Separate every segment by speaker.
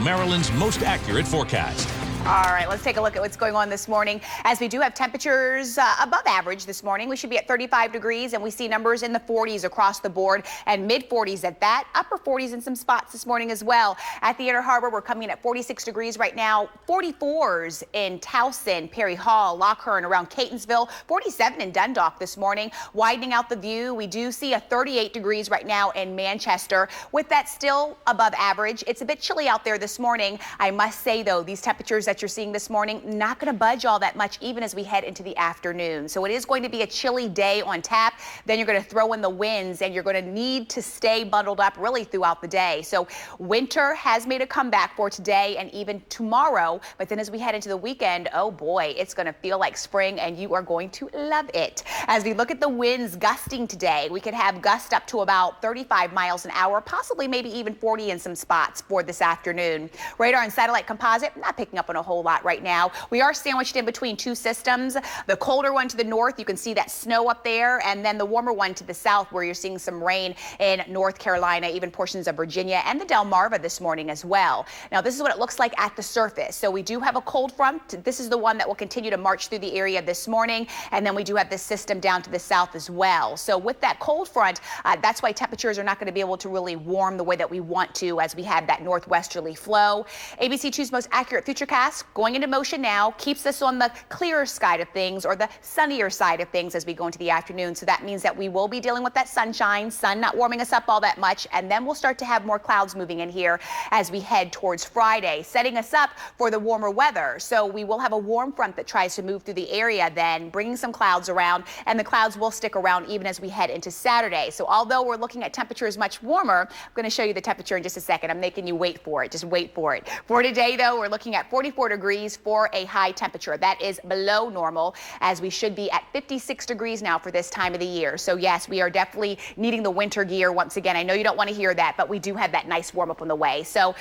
Speaker 1: Maryland's most accurate forecast.
Speaker 2: All right, let's take a look at what's going on this morning. As we do have temperatures above average this morning, we should be at 35 degrees, and we see numbers in the 40s across the board and mid 40s at that, upper 40s in some spots this morning as well. At the Inner Harbor, we're coming in at 46 degrees right now, 44s in Towson, Perry Hall, Lockhearn, around Catonsville, 47 in Dundalk this morning. Widening out the view, we do see a 38 degrees right now in Manchester. With that still above average, it's a bit chilly out there this morning. I must say, though, these temperatures that you're seeing this morning, not going to budge all that much even as we head into the afternoon. So it is going to be a chilly day on tap. Then you're going to throw in the winds, and you're going to need to stay bundled up really throughout the day. So winter has made a comeback for today and even tomorrow. But then as we head into the weekend, oh boy, it's going to feel like spring, and you are going to love it. As we look at the winds gusting today, we could have gusts up to about 35 miles an hour, possibly maybe even 40 in some spots for this afternoon. Radar and satellite composite not picking up on a whole lot right now. We are sandwiched in between two systems. The colder one to the north, you can see that snow up there, and then the warmer one to the south, where you're seeing some rain in North Carolina, even portions of Virginia and the Delmarva this morning as well. Now, this is what it looks like at the surface. So we do have a cold front. This is the one that will continue to march through the area this morning, and then we do have this system down to the south as well. So with that cold front, that's why temperatures are not going to be able to really warm the way that we want to as we have that northwesterly flow. ABC2's most accurate FUTURECAST going into motion now, keeps us on the clearer side of things, or the sunnier side of things, as we go into the afternoon. So that means that we will be dealing with that sunshine, sun not warming us up all that much, and then we'll start to have more clouds moving in here as we head towards Friday, setting us up for the warmer weather. So we will have a warm front that tries to move through the area, then bringing some clouds around, and the clouds will stick around even as we head into Saturday. So although we're looking at temperatures much warmer, I'm going to show you the temperature in just a second. I'm making you wait for it. Just wait for it. For today, though, we're looking at 44 degrees for a high temperature. That is below normal, as we should be at 56 degrees now for this time of the year. So yes, we are definitely needing the winter gear once again. I know you don't want to hear that, but we do have that nice warm up on the way. So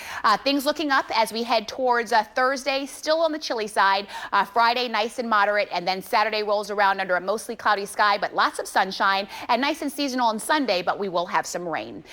Speaker 2: things looking up as we head towards Thursday, still on the chilly side. Friday, nice and moderate, and then Saturday rolls around under a mostly cloudy sky, but lots of sunshine, and nice and seasonal on Sunday, but we will have some rain.